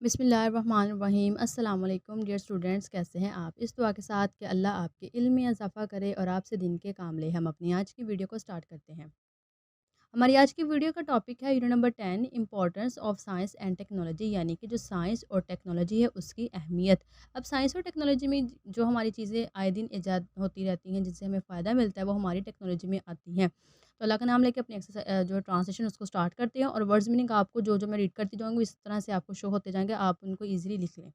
बिस्मिल्लाहिर्रहमानिर्रहीम अस्सलाम वालेकुम डियर स्टूडेंट्स, कैसे हैं आप? इस दुआ के साथ कि अल्लाह आपके इल्म में इज़ाफ़ा करे और आपसे दिन के काम ले, हम अपनी आज की वीडियो को स्टार्ट करते हैं। हमारी आज की वीडियो का टॉपिक है unit number 10 importance of science and technology, यानी कि जो साइंस और टेक्नोलॉजी है उसकी अहमियत। अब साइंस और टेक्नोलॉजी में जो हमारी चीज़ें आए दिन ईजाद होती रहती हैं, जिससे हमें फ़ायदा मिलता है, वो हमारी टेक्नोलॉजी में आती हैं। तो अल्लाह का नाम लेके अपनी जो ट्रांसलेशन उसको स्टार्ट करते हैं, और वर्ड्स मीनिंग आपको जो जो मैं रीड करती जाऊँगी इस तरह से आपको शो होते जाएंगे, आप उनको ईजिली लिख लें।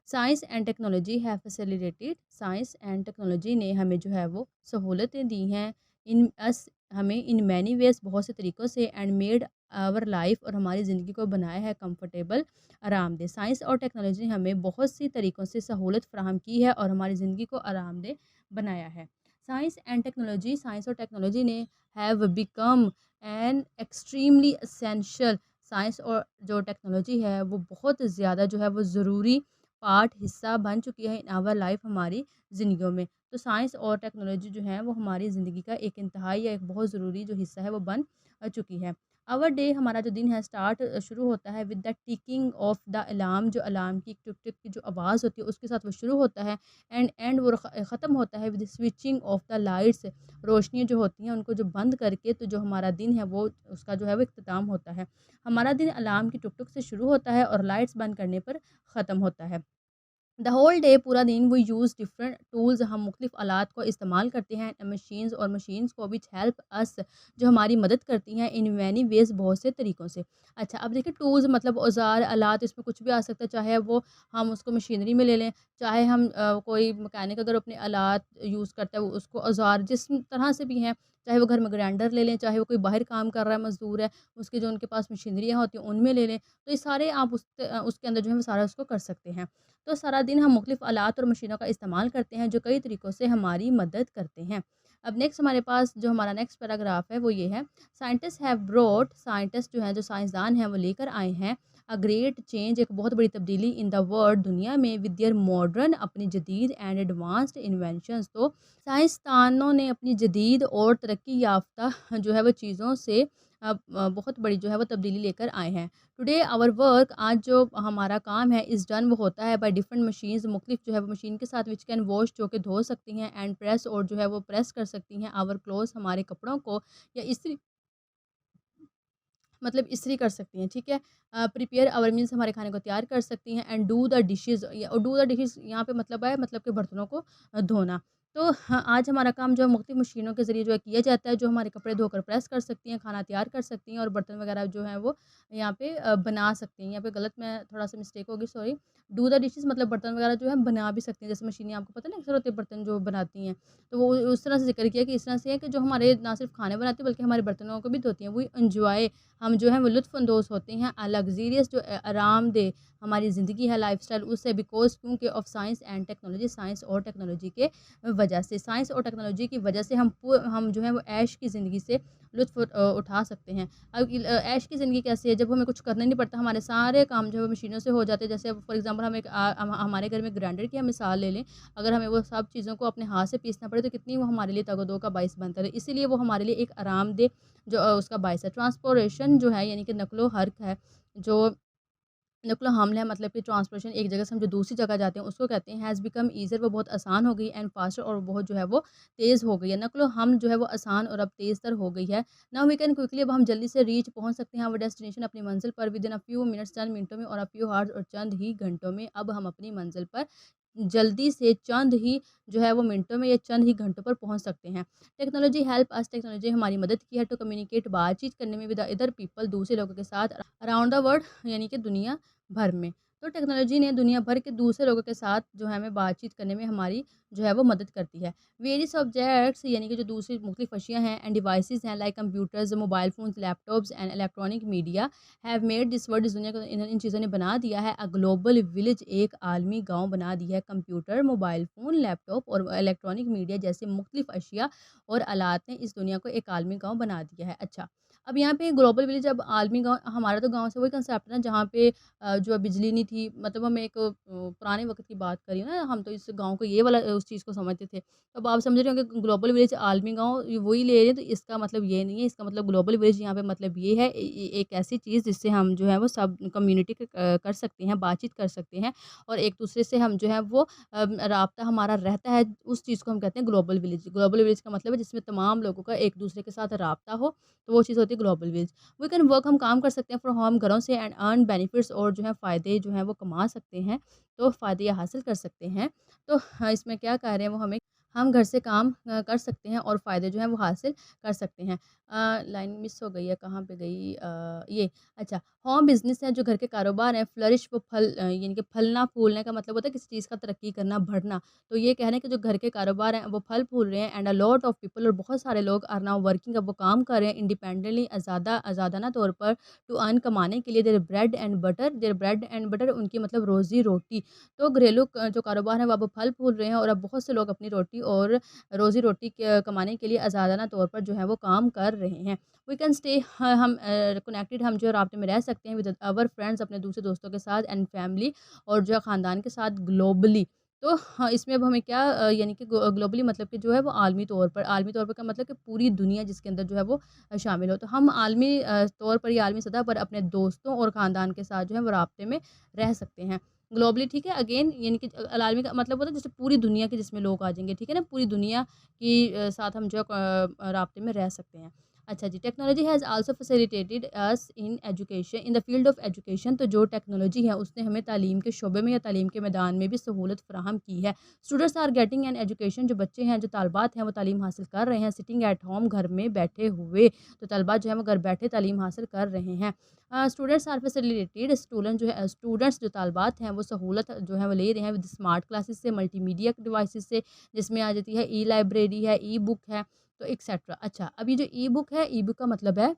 Science and technology have facilitated, science and technology ने हमें जो है वो सहूलतें दी हैं इन अस, हमें इन मैनी वेज़ बहुत से तरीक़ों से, एंड मेड आवर लाइफ, और हमारी ज़िंदगी को बनाया है कंफर्टेबल, आरामदेह। साइंस और टेक्नोलॉजी ने हमें बहुत सी तरीक़ों से सहूलत फ़राहम की है और हमारी ज़िंदगी को आरामदेह बनाया है। साइंस और टेक्नोलॉजी ने have become an extremely essential, science और जो टेक्नोलॉजी है वो बहुत ज़्यादा जो है वो ज़रूरी पार्ट, हिस्सा बन चुकी है इन आवर लाइफ, हमारी ज़िंदगियों में। तो साइंस और टेक्नोलॉजी जो है वो हमारी ज़िंदगी का एक इंतहाई या एक बहुत ज़रूरी जो हिस्सा है वो बन चुकी है। आवर डे, हमारा जो दिन है स्टार्ट शुरू होता है with the ticking of the alarm, जो अलार्म की टिक टिक की जो आवाज़ होती है उसके साथ वो शुरू होता है। एंड वो ख़त्म होता है with switching off the lights, रोशनी जो होती हैं उनको जो बंद करके, तो जो हमारा दिन है वो उसका जो है वो इख्तिताम होता है। हमारा दिन अलार्म की टुक टुक से शुरू होता है और लाइट्स बंद करने पर ख़त्म होता है। द होल डे, पूरा दिन वो यूज़ डिफरेंट टूल्स, हम मुख्तलिफ आलात को इस्तेमाल करते हैं, मशीन्स और मशीन्स को विच हेल्प अस, जो हमारी मदद करती हैं इन मैनी वेज़, बहुत से तरीक़ों से। अच्छा, अब देखिए टूल्स मतलब औज़ार, आलात, इसमें कुछ भी आ सकता है, चाहे वो हम उसको मशीनरी में ले लें, चाहे हम कोई मैकेनिक अगर अपने आलात यूज़ करता है वो उसको औज़ार जिस तरह से भी हैं, चाहे वो घर में ग्राइंडर ले लें, चाहे वो कोई बाहर काम कर रहा है मज़दूर है, उसके जो उनके पास मशीनरियाँ होती हैं उनमें ले लें, तो ये सारे आप उसके अंदर जो है वो सारा उसको कर सकते हैं। तो सारा दिन हम मुख्तलिफ आलात और मशीनों का इस्तेमाल करते हैं जो कई तरीक़ों से हमारी मदद करते हैं। अब नेक्स्ट हमारे पास जो हमारा नेक्स्ट पैराग्राफ है वो ये है, साइंटिस्ट हैव ब्रॉट, साइंटिस्ट जो हैं, जो साइंसदान हैं, वो लेकर आए हैं अ ग्रेट चेंज, एक बहुत बड़ी तब्दीली इन द वर्ल्ड, दुनिया में, विद देयर मॉडर्न, अपनी जदीद एंड एडवांस्ड इन्वेंशंस। तो साइंसदानों ने अपनी जदीद और तरक्की याफ्ता जो है वो चीज़ों से बहुत बड़ी जो है वो तब्दीली लेकर आए हैं। टुडे आवर वर्क, आज जो हमारा काम है, इज़ डन, वो होता है बाय डिफरेंट मशीन्स, मुख्तलिफ जो है वो मशीन के साथ, विच कैन वॉश, जो कि धो सकती हैं, एंड प्रेस, और जो है वो प्रेस कर सकती हैं, आवर क्लोथ्स, हमारे कपड़ों को, या इस्त्री, मतलब इस्त्री कर सकती हैं, ठीक है। प्रिपेयर आवर मील्स, हमारे खाने को तैयार कर सकती हैं, एंड डू द डिशेज़, या डू द डिशेज़ यहाँ पे मतलब है, मतलब कि बर्तनों को धोना। तो हाँ, आज हमारा काम जो है मुख्तलिफ मशीनों के ज़रिए जो है किया जाता है, जो हमारे कपड़े धोकर प्रेस कर सकती हैं, खाना तैयार कर सकती हैं, और बर्तन वगैरह जो है वो यहाँ पे बना सकती हैं। यहाँ पे गलत, मैं थोड़ा-सा मिस्टेक होगी, सॉरी। डू द डिशेज़ मतलब बर्तन वगैरह जो है बना भी सकती हैं, जैसे मशीनें आपको पता है ना अक्सर होती है बर्तन जो बनाती हैं। तो वो उस तरह से ज़िक्र किया कि इस तरह से है कि जो हमारे ना सिर्फ़ खाने बनाती है बल्कि हमारे बर्तनों को भी धोती हैं। वी एन्जॉय, हम जो है वो लुत्फ़अंदोज़ होते हैं, लग्ज़रियस, जो आरामदेह हमारी ज़िंदगी है, लाइफ़स्टाइल, उससे, बिकॉज़, क्योंकि of science and technology, science और टेक्नोलॉजी के वजह से, साइंस और टेक्नोलॉजी की वजह से हम जो है वो ऐश की ज़िंदगी से लुत्फ़ उठा सकते हैं। अब ऐश की ज़िंदगी कैसी है? जब हमें कुछ करना ही नहीं पड़ता, हमारे सारे काम जो है वो मशीनों से हो जाते हैं। जैसे फॉर एग्ज़ाम्पल हम हमारे घर में ग्राइंडर की हम मिसाल ले लें, अगर हमें वो सब चीज़ों को अपने हाथ से पीसना पड़े तो कितनी वो हमारे लिए तगो-दो का बाइस बनता है। इसीलिए वो हमारे लिए एक आरामदेह जो उसका बायस है। ट्रांसपोर्टेशन जो है, यानी कि नक़्लो-हर्क है, जो नक़्ल-ओ-हमल है, मतलब कि ट्रांसपोर्टेशन, एक जगह से हम जो दूसरी जगह जाते हैं उसको कहते हैं, हैज़ बिकम ईज़ियर, वो बहुत आसान हो गई, एंड फास्टर, और बहुत जो है वो तेज़ हो गई है। नक़्ल-ओ-हमल जो है वो आसान और अब तेज़-तर हो गई है। नाउ वी कैन क्विकली, अब हम जल्दी से रीच, पहुँच सकते हैं, वो डेस्टिनेशन, अपनी मंज़िल पर, विदिन अ फ्यू मिनट्स, चंद मिनटों में, और अ फ्यू हावर्स, और चंद ही घंटों में, अब हम अपनी मंज़िल पर जल्दी से चंद ही जो है वो मिनटों में या चंद ही घंटों पर पहुँच सकते हैं। टेक्नोलॉजी हेल्प अस, टेक्नोलॉजी हमारी मदद की है टू कम्युनिकेट, बातचीत करने में, विद अदर पीपल, दूसरे लोगों के साथ, अराउंड द वर्ल्ड, यानी कि दुनिया भर में। तो टेक्नोलॉजी ने दुनिया भर के दूसरे लोगों के साथ जो है हमें बातचीत करने में हमारी जो है वो मदद करती है। वेरियस ऑब्जेक्ट्स, यानी कि जो दूसरी मुख्तलिफ अशिया हैं, एंड डिवाइसेज़ हैं, like computers, mobile phones, laptops, and electronic media, have made this world, इस दुनिया को इन चीज़ों ने बना दिया है, ग्लोबल विलेज, एक आलमी गाँव बना दिया है। कंप्यूटर, मोबाइल फ़ोन, लैपटॉप और इलेक्ट्रॉनिक मीडिया जैसे मुख्तलिफ अशिया और आलात ने इस दुनिया को एक आलमी गाँव बना दिया है। अच्छा, अब यहाँ पे ग्लोबल विलेज, अब आलमी गाँव, हमारा तो गाँव से वही कंसेप्ट है ना, जहाँ पे जो है बिजली नहीं थी, मतलब हम एक पुराने वक़्त की बात कर रही हूँ ना, हम तो इस गाँव को ये वाला उस चीज़ को समझते थे। तो अब आप समझ रहे होंगे ग्लोबल विलेज आलमी गाँव ये वही ले रहे हैं, तो इसका मतलब ये नहीं है, इसका मतलब ग्लोबल विलेज यहाँ पे मतलब ये है एक ऐसी चीज़ जिससे हम जो है वो सब कम्युनिटी कर सकते हैं, बातचीत कर सकते हैं और एक-दूसरे से हम जो है वो राब्ता हमारा रहता है, उस चीज़ को हम कहते हैं ग्लोबल विलेज। ग्लोबल विलेज का मतलब है जिसमें तमाम लोगों का एक-दूसरे के साथ राब्ता हो, तो वो चीज़ होती है global village. We can work, हम काम कर सकते हैं फ्रॉम होम, घरों से, एंड अर्न बेनिफिट्स, और जो है फ़ायदे जो हैं वो कमा सकते हैं, तो फ़ायदे ये हासिल कर सकते हैं। तो इसमें क्या कह रहे हैं वो हमें, हम घर से काम कर सकते हैं और फ़ायदे जो हैं वो हासिल कर सकते हैं। लाइन मिस हो गई है, कहाँ पे गई? ये अच्छा, होम बिज़नेस है, जो घर के कारोबार हैं, फ्लरिश, वो यानी कि फलना-फूलने का मतलब होता है किसी चीज़ का तरक्की करना, बढ़ना। तो ये कह रहे हैं कि जो घर के कारोबार हैं वो फल-फूल रहे हैं, and a lot of people, और बहुत सारे लोग आर नाउ वर्किंग, अब वो काम कर रहे हैं इंडिपेंडेंटली, आज़ादाना तौर पर, टू अर्न, कमाने के लिए, देयर ब्रेड एंड बटर, उनकी मतलब रोज़ी-रोटी। तो घरेलू जो कारोबार है वो अब फल-फूल रहे हैं, और अब बहुत से लोग अपनी रोटी और रोज़ी-रोटी कमाने के लिए आज़ादाना तौर पर जो है वो काम कर रहे हैं। वी कैन स्टे, हम कनेक्टेड, हम जो है राब्ते में रह सकते हैं विद अवर फ्रेंड्स, अपने दूसरे दोस्तों के साथ, एंड फैमिली, और जो है ख़ानदान के साथ ग्लोबली। तो हाँ, इसमें अब हमें क्या यानी कि ग्लोबली मतलब कि जो है वो आलमी तौर पर का मतलब कि पूरी दुनिया जिसके अंदर जो है वो शामिल हो। तो हम आलमी तौर पर या आलमी सतह पर अपने दोस्तों और ख़ानदान के साथ जो है वो राब्ते में रह सकते हैं। ग्लोबली, ठीक है, अगेन यानी कि आलमी का मतलब होता है जैसे पूरी दुनिया के जिसमें लोग आ जाएँगे, ठीक है ना? पूरी दुनिया की साथ हम जो है राब्ते में रह सकते हैं। अच्छा जी, technology has also facilitated us in education, in the field of education, तो जो टेक्नोलॉजी है उसने हमें तालीम के शोबे में या तालीम के मैदान में भी सहूलत फ़राहम की है। Students are getting an education, जो बच्चे हैं, जो तालिबात हैं, वो तालीम हासिल कर रहे हैं, सिटिंग एट होम, घर में बैठे हुए। तो तलबात जो है वो घर बैठे तालीम हासिल कर रहे हैं। स्टूडेंट्स आर फैसिलिटेटेड, स्टूडेंट्स जो तालिबात हैं वो सहूलत जो है वो ले रहे हैं विद स्मार्ट क्लासेस से, मल्टीमीडिया डिवाइसेस से, जिसमें आ जाती है ई लाइब्रेरी है, ई बुक है, तो एक्सेट्रा। अच्छा, अब ये जो ई बुक है, ई बुक का मतलब है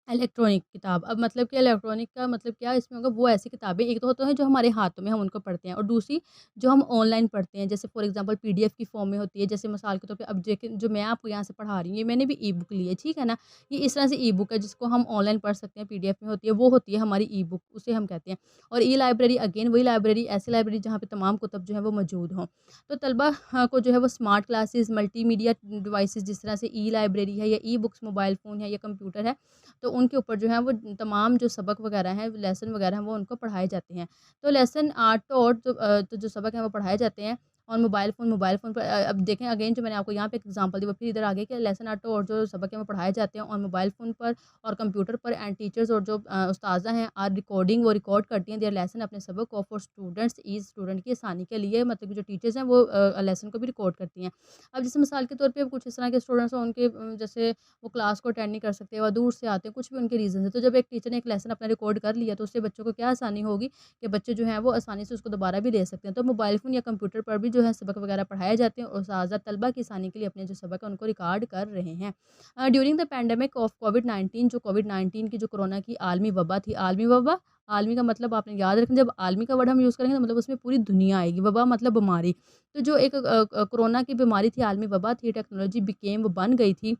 इलेक्ट्रॉनिक किताब। अब मतलब कि इलेक्ट्रॉनिक का मतलब क्या इसमें होगा, वो ऐसी किताबें, एक तो होता है जो हमारे हाथों में हम उनको पढ़ते हैं, और दूसरी जो हम ऑनलाइन पढ़ते हैं, जैसे फॉर एग्जांपल पीडीएफ की फॉर्म में होती है, जैसे मिसाल के तौर पे अब देखिए जो मैं आपको यहाँ से पढ़ा रही हूँ, ये मैंने भी ई बुक ली है, ठीक है ना? ये इस तरह से ई बुक है जिसको हम ऑनलाइन पढ़ सकते हैं, पीडीएफ में होती है, वो होती है हमारी ई बुक, उसे हम कहते हैं। और ई लाइब्रेरी अगेन वही लाइब्रेरी, ऐसी लाइब्रेरी जहाँ पे तमाम कुतब जो है वो मौजूद हों। तो तलबा को जो है वो स्मार्ट क्लासेस, मल्टीमीडिया डिवाइसेस, जिस तरह से ई लाइब्रेरी है, या ई बुक्स, मोबाइल फ़ोन है, या कंप्यूटर है, तो उनके ऊपर जो है वो तमाम जो सबक वगैरह हैं, लेसन वगैरह हैं, वो उनको पढ़ाए जाते हैं। तो लेसन टॉट, तो जो सबक हैं वो पढ़ाए जाते हैं, और मोबाइल फ़ोन पर अब देखें अगेन, जो मैंने आपको यहाँ पे एक एग्ज़ाम्पल दी, वो फिर इधर आ गया कि लेसन आर्ट और जो सबक हैं वो पढ़ाए जाते हैं और मोबाइल फ़ोन पर और कंप्यूटर पर, एंड टीचर्स और जो उस्ताज़ा हैं आर रिकॉर्डिंग, वो रिकॉर्ड करती हैं देयर लेसन, अपने सबक को, फॉर स्टूडेंट्स ईज़, स्टूडेंट की आसानी के लिए, मतलब कि जो टीचर्स हैं वो लेसन को भी रिकॉर्ड करती हैं। अब जैसे मिसाल के तौर पे कुछ इस तरह के स्टूडेंट्स हैं, उनके जैसे वो क्लास को अटेंड नहीं कर सकते, और दूर से आते हैं, कुछ भी उनके रीज़न है। तो जब एक टीचर ने एक लेसन अपना रिकॉर्ड कर लिया, तो उससे बच्चों को क्या आसानी होगी कि बच्चे जो हैं वो आसानी से उसको दोबारा भी ले सकते हैं। तो मोबाइल फ़ोन या कंप्यूटर पर भी जो है सबक वगैरह पढ़ाए जाते हैं, और उस्ताज़ा तलबा की आसानी के लिए अपने जो सबक है उनको रिकॉर्ड कर रहे हैं। ड्यूरिंग द पैंडेमिक ऑफ कोविड-19, जो कोविड-19 की जो कोरोना की आलमी वबा थी, आलमी वबा, आलमी का मतलब आपने याद रखना, जब आलमी का वर्ड हम यूज़ करेंगे तो मतलब उसमें पूरी दुनिया आएगी, वबा मतलब बीमारी। तो जो एक कोरोना की बीमारी थी, आलमी वबा थी, टेक्नोलॉजी बिकेम, वो बन गई थी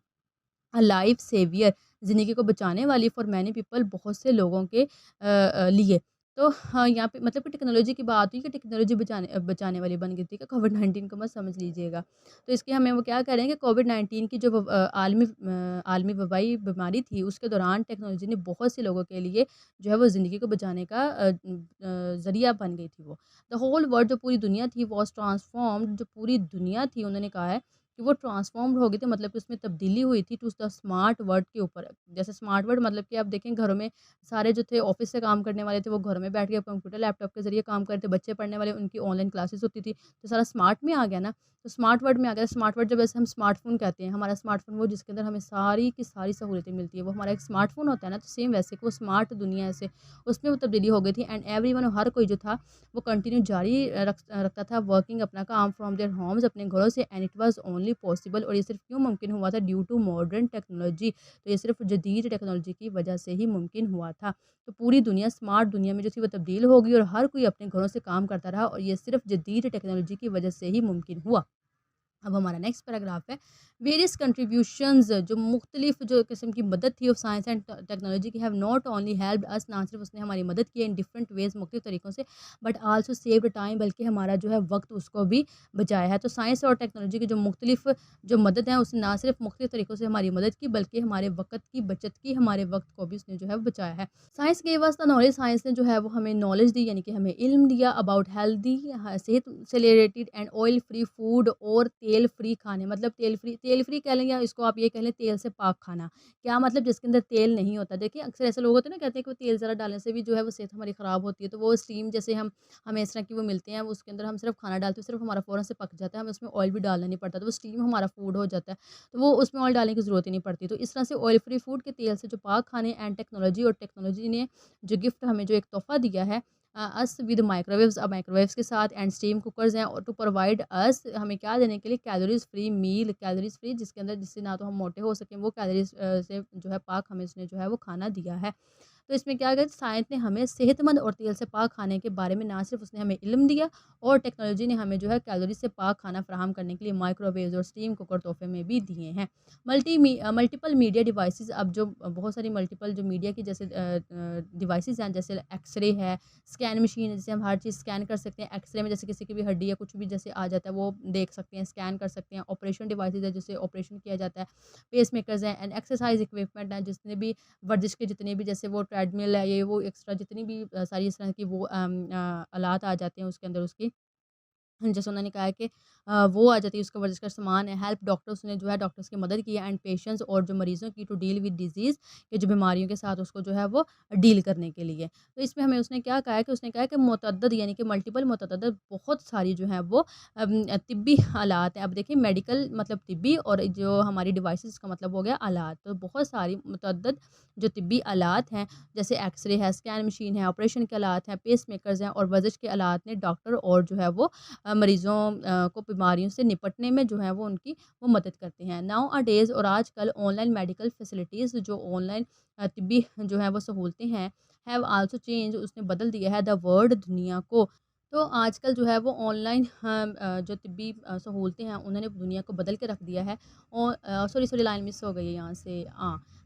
लाइफ सेवियर, ज़िंदगी को बचाने वाली फॉर मैनी पीपल, बहुत से लोगों के लिए। तो हाँ, यहाँ पे मतलब कि टेक्नोलॉजी की बात हुई कि टेक्नोलॉजी बचाने वाली बन गई थी, कि कोविड-19 को मत समझ लीजिएगा। तो इसके हमें वो क्या कह रहे हैं कि कोविड-19 की जो आलमी वबाई बीमारी थी, उसके दौरान टेक्नोलॉजी ने बहुत से लोगों के लिए जो है वो ज़िंदगी को बचाने का ज़रिया बन गई थी वो। द होल वर्ल्ड, जो पूरी दुनिया थी, वाज़ ट्रांसफॉर्म्ड, जो पूरी दुनिया थी, उन्होंने कहा है कि वो ट्रांसफ़ॉर्म्ड हो गई थी, मतलब कि उसमें तब्दीली हुई थी टू द स्मार्ट वर्ड के ऊपर। जैसे स्मार्ट वर्ड मतलब कि आप देखें घरों में सारे जो थे ऑफ़िस से काम करने वाले थे, वो घरों में बैठ के कंप्यूटर, लैपटॉप के ज़रिए काम कर रहे थे। बच्चे पढ़ने वाले, उनकी ऑनलाइन क्लासेस होती थी। तो सारा स्मार्ट में आ गया ना, तो स्मार्ट वर्ड में आ गया। स्मार्ट वर्ड जब ऐसे हम स्मार्टफ़ोन कहते हैं, हमारा स्मार्टफ़ोन वो जिसके अंदर हमें सारी की सारी सहूलतें मिलती हैं, वो हमारा एक स्मार्टफ़ोन होता है ना, तो सेम वैसे कि वो स्मार्ट दुनिया से उसमें वो तब्दीली हो गई थी, एंड एवरीवन, हर कोई जो था वो कंटिन्यू जारी रखता था वर्किंग, अपना काम फ्रॉम देयर होम्स, अपने घरों से, and it was only possible, और ये सिर्फ़ क्यों मुमकिन हुआ था, ड्यू टू मॉडर्न टेक्नोलॉजी, तो ये सिर्फ़ जदीद टेक्नोलॉजी की वजह से ही मुमकिन हुआ था। तो पूरी दुनिया स्मार्ट दुनिया में जो थी वो तब्दील हो गई, और हर कोई अपने घरों से काम करता रहा, और ये सिर्फ़ जदीद टेक्नोलॉजी की वजह से ही मुमकिन हुआ। अब हमारा नेक्स्ट पैराग्राफ है, वेरियस कंट्रीब्यूशंस, जो मुख्तलिफ जो किस्म की मदद थी ऑफ साइंस एंड टेक्नोलॉजी की, हैव नॉट ओनली हेल्प्ड अस, ना सिर्फ उसने हमारी मदद की इन डिफरेंट वेज, मुख्तलिफ तरीक़ों से, बट आल्सो सेव्ड टाइम, बल्कि हमारा जो है वक्त उसको भी बचाया है। तो साइंस और टेक्नोलॉजी की जो मुख्तलिफ जो मदद है, उसने ना सिर्फ मुख्तलिफ तरीक़ों से हमारी मदद की, बल्कि हमारे वक़्त की बचत की, हमारे वक्त को भी उसने जो है बचाया है। Science gave us the knowledge, science ने जो है वो हमें नॉलेज दी, यानी कि हमें इल्म दिया अबाउट हेल्दी, सेहत से related and oil free food, और तेल फ्री खाने, मतलब तेल फ्री कह लें, या इसको आप ये कह लें तेल से पाक खाना। क्या मतलब, जिसके अंदर तेल नहीं होता। देखिए अक्सर ऐसे लोग होते हैं ना, कहते हैं कि वो तेल ज़रा डालने से भी जो है वो सेहत हमारी ख़राब होती है। तो वो स्टीम जैसे हमें इस तरह की वो मिलते हैं, वो उसके अंदर हम सिर्फ खाना डालते हैं, सिर्फ हमारा फ़ौरन से पक जाता है, हमें उसमें ऑयल भी डालना नहीं पड़ता, तो वो स्टीम हमारा फूड हो जाता है। तो वो उसमें ऑयल डालने की ज़रूरत ही नहीं पड़ती। तो इस तरह से ऑयल फ्री फूड के तेल से जो पाक खाने एंड टेक्नोलॉजी, और टेक्नोलॉजी ने जो गिफ्ट हमें जो एक तोहफ़ा दिया है अस विद माइक्रोवेव्स, अब माइक्रोवेव्स के साथ एंड स्टीम कुकर्स हैं, और टू प्रोवाइड अस, हमें क्या देने के लिए, calories free meal, calories free, जिसके अंदर जिससे ना तो हम मोटे हो सकें, वो कैलोरीज से जो है पाक हमें इसने जो है वो खाना दिया है। तो इसमें क्या है, साइंस ने हमें सेहतमंद और तेल से पाक खाने के बारे में ना सिर्फ उसने हमें इल्म दिया, और टेक्नोलॉजी ने हमें जो है कैलोरी से पाक खाना फराहम करने के लिए माइक्रोवेव्स और स्टीम कुकर तोहफे में भी दिए हैं। मल्टीपल मीडिया डिवाइसेस, अब जो बहुत सारी मल्टीपल जो मीडिया की जैसे डिवाइसेस हैं, जैसे एक्सरे है, स्कैन मशीन है, जिससे हम हर चीज़ स्कैन कर सकते हैं। एक्सरे में जैसे किसी की भी हड्डी या कुछ भी जैसे आ जाता है, वो देख सकते हैं, स्कैन कर सकते हैं। ऑपरेशन डिवाइसेस है, जिससे ऑपरेशन किया जाता है। पेस मेकर्स हैं, एंड एक्सरसाइज इक्विपमेंट हैं, जितने भी वर्जिश के जितने भी, जैसे वो ट्रेडमिल है, ये वो एक्स्ट्रा जितनी भी सारी इस तरह की वो आलात आ जाते हैं उसके अंदर उसकी, जैसे उन्होंने कहा है कि वो आ जाती है, उसका वर्जिश का सामान है। हेल्प डॉक्टर्स ने जो है डॉक्टर्स की मदद की है, एंड पेशेंट्स, और जो मरीज़ों की, टू डील विद डिज़ीज़, के जो बीमारियों के साथ उसको जो है वो डील करने के लिए। तो इसमें हमें उसने क्या कहा है कि उसने कहा है कि मुतअद्दद, यानी कि मल्टीपल, मुतअद्दद, बहुत सारी जो है वो तिब्बी आलात हैं। अब देखिए मेडिकल मतलब तिब्बी, और जो हमारी डिवाइसेज़ का मतलब हो गया आलात। तो बहुत सारी मुतअद्दद जो तिब्बी आलात हैं, जैसे एक्स-रे है, स्कैन मशीन है, ऑपरेशन के आलात हैं, पेस मेकर्स हैं, और वर्जिश के आलात ने डॉक्टर और जो है वो मरीज़ों को बीमारियों से निपटने में जो है वो उनकी वो मदद करते हैं। नाउ अ डेज़, और आजकल ऑनलाइन मेडिकल फैसिलिटीज़, जो ऑनलाइन तिब्बी जो है वो सहूलतें हैं, हैव आल्सो चेंज, उसने बदल दिया है द वर्ल्ड, दुनिया को। तो आजकल जो है वो ऑनलाइन जो तिब्बी सहूलतें हैं, उन्होंने दुनिया को बदल के रख दिया है। और सॉरी लाइन मिस हो गई है यहाँ से।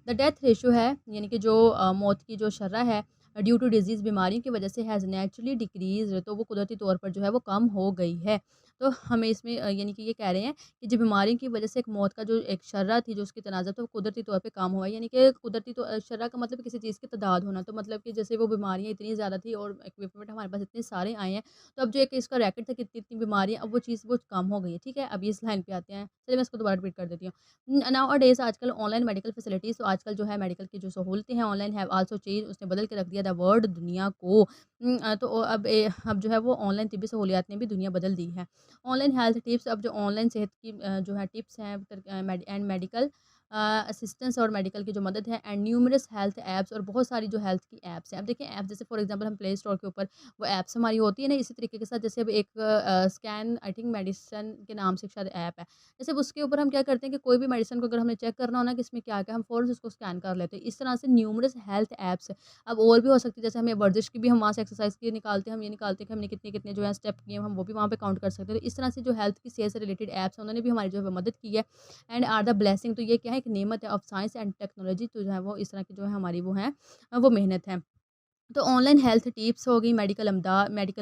द डेथ रेशियो है, यानी कि जो मौत की जो शर्रा है ड्यू टू डिज़ीज़, बीमारियों की वजह से, हैज़ नेचुरली डिक्रीज़, तो वो कुदरती तौर पर जो है वो कम हो गई है। तो हमें इसमें यानी कि ये कह रहे हैं कि जो बीमारियों की वजह से एक मौत का जो एक शर्रा थी, जो उसकी तनाज़ा था, वो कुदरती तौर पे कम हुआ है। यानी कि कुदरती तो शर्रा का मतलब किसी चीज़ की तादाद होना। तो मतलब कि जैसे वो बीमारियाँ इतनी ज़्यादा थी, और इक्विपमेंट हमारे पास इतने सारे आए हैं, तो अब जो एक इसका रैकेट था कितनी-इतनी बीमारियाँ, अब वो चीज़ वो कम हो गई है। ठीक है? अब इस लाइन पे आते हैं। चलिए मैं इसको दोबारा रिपीट कर देती हूँ। नाउ अ डेज़, आजकल ऑनलाइन मेडिकल फैसिलिटीज़, तो आजकल जो है मेडिकल की जो सहूलतें हैं ऑनलाइन, हैव आल्सो चेंज, उसने बदल के रख दिया द वर्ल्ड, दुनिया को। तो अब जो है वो ऑनलाइन तिब्बी सहूलियात ने भी दुनिया बदल दी है। ऑनलाइन हेल्थ टिप्स, अब जो ऑनलाइन सेहत की जो है टिप्स हैं, एंड मेडिकल असिस्टेंस, और मेडिकल की जो मदद है, एंड न्यूमरस हेल्थ ऐप्स, और बहुत सारी जो हेल्थ की ऐप्स हैं। अब देखिए ऐप, जैसे फॉर एग्जांपल हम प्ले स्टोर के ऊपर वो ऐप्स हमारी होती है ना, इसी तरीके के साथ जैसे अब एक स्कैन, आई थिंक मेडिसिन के नाम से शायद ऐप है। जैसे अब उसके ऊपर हम क्या करते हैं कि कोई भी मेडिसिन को अगर हमने चेक करना हो ना कि इसमें क्या-क्या, हम फ़ौरन से उसको स्कैन कर लेते हैं। इस तरह से न्यूमरस हेल्थ ऐप्स, अब और भी हो सकती है, जैसे हमें वर्जिश की भी, हम वहाँ से एक्सरसाइज की निकालते हैं, हम ये निकालते हैं कि हमने कितने-कितने जो है स्टेप किए हैं, हम वो भी वहाँ पे काउंट कर सकते हैं। तो इस तरह से जो हेल्थ की सेहत से रिलेटेड ऐप्स हैं, उन्होंने भी हमारी जो है मदद की है। एंड आर द ब्लेसिंग, तो ये क्या है, एक नेमत है ऑफ साइंस एंड टेक्नोलॉजी, तो जो है वो इस तरह की जो है हमारी वो है वो मेहनत है। तो ऑनलाइन हेल्थ टिप्स हो गई, मेडिकल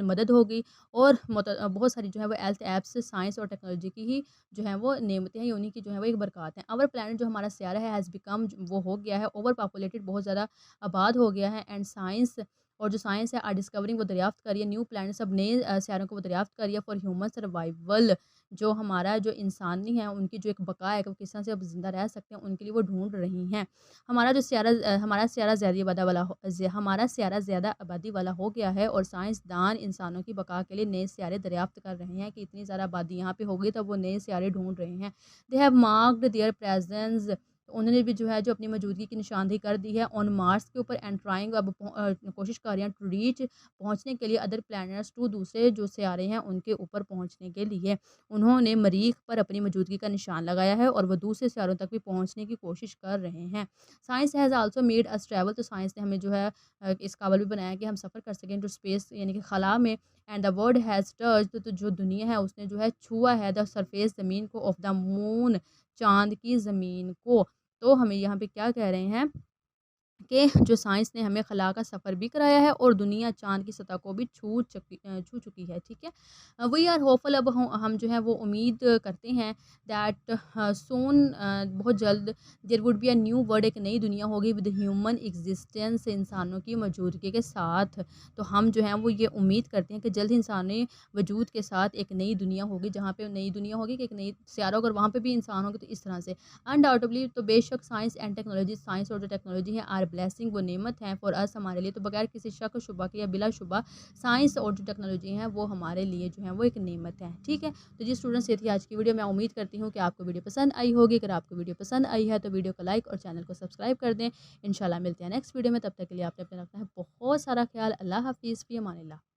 मदद हो गई, और बहुत सारी जो है वो हेल्थ ऐप्स, साइंस और टेक्नोलॉजी की ही जो है वो नेमतें हैं, उन्हीं की जो है वो एक बरक़ात हैं। आवर प्लैनेट, जो हमारा सियारा है, हैज़ बिकम, वो हो गया है ओवर पॉपुलेटेड, बहुत ज़्यादा आबाद हो गया है। एंड साइंस, और जो साइंस है, डिस्कवरिंग, वो दरियाफ्त कर रही है न्यू प्लैनेट्स, अब नए सियारों को वो दरियाफ्त कर रही है, फॉर ह्यूमन सर्वाइवल, जो हमारा जो इंसानी है उनकी जो एक बका है कि वो किस तरह से अब ज़िंदा रह सकते हैं, उनके लिए वो ढूँढ रही हैं। हमारा सियारा ज़्यादा आबादी वाला हो गया है, और साइंसदान इंसानों की बका के लिए नए सियारे दरियाफ्त कर रहे हैं कि इतनी ज़्यादा आबादी यहाँ पे हो गई, तब वो नए सियारे ढूँढ रहे हैं। They have marked their presence, तो उन्होंने भी जो है जो अपनी मौजूदगी की निशानदेही कर दी है ऑन मार्स के ऊपर एंड ट्राइंग अब कोशिश कर रहे हैं टू रीच पहुँचने के लिए अदर प्लैनेट्स टू दूसरे जो सियारे हैं उनके ऊपर पहुँचने के लिए। उन्होंने मरीख पर अपनी मौजूदगी का निशान लगाया है और वो दूसरे सियारों तक भी पहुँचने की कोशिश कर रहे हैं। Science has also made us travel तो साइंस ने हमें जो है इस काबिल भी बनाया कि हम सफ़र कर सकें टू स्पेस यानी कि खला में and the world has touched तो जो दुनिया है उसने जो है छुआ है द सरफेस ज़मीन को ऑफ द मून चाँद की ज़मीन को। तो हमें यहाँ पे क्या कह रहे हैं कि जो साइंस ने हमें खला का सफ़र भी कराया है और दुनिया चाँद की सतह को भी छू चुकी है, ठीक है। वी आर होपफुल अब हम जो है वो उम्मीद करते हैं दैट सून बहुत जल्द there would be a new world एक नई दुनिया होगी विद ह्यूमन एग्जिस्टेंस इंसानों की मौजूदगी के साथ। तो हम जो हैं वो ये उम्मीद करते हैं कि जल्द इंसानी वजूद के साथ एक नई दुनिया होगी जहाँ पे नई दुनिया होगी कि एक नई सियारा होगा और वहाँ पे भी इंसान होंगे तो इस तरह से। अनडाउटेबली तो बेशक साइंस और जो टेक्नोलॉजी है आर ब्लेसिंग वो नेमत हैं फॉर अस हमारे लिए तो बगैर किसी शक शुबा के या बिलाशुबा साइंस और जो टेक्नोलॉजी है वो हमारे लिए जो है वो एक नेमत है, ठीक है। तो जी स्टूडेंट्स ये थी आज की वीडियो। मैं उम्मीद करती हूँ कि आपको वीडियो पसंद आई होगी। अगर आपको वीडियो पसंद आई है तो वीडियो को लाइक और चैनल को सब्सक्राइब कर दें। इंशाल्लाह मिलते हैं नेक्स्ट वीडियो में, तब तक के लिए आपने अपना रखना है बहुत सारा ख्याल। अल्लाह हाफिज़, फ़ी अमानिल्लाह।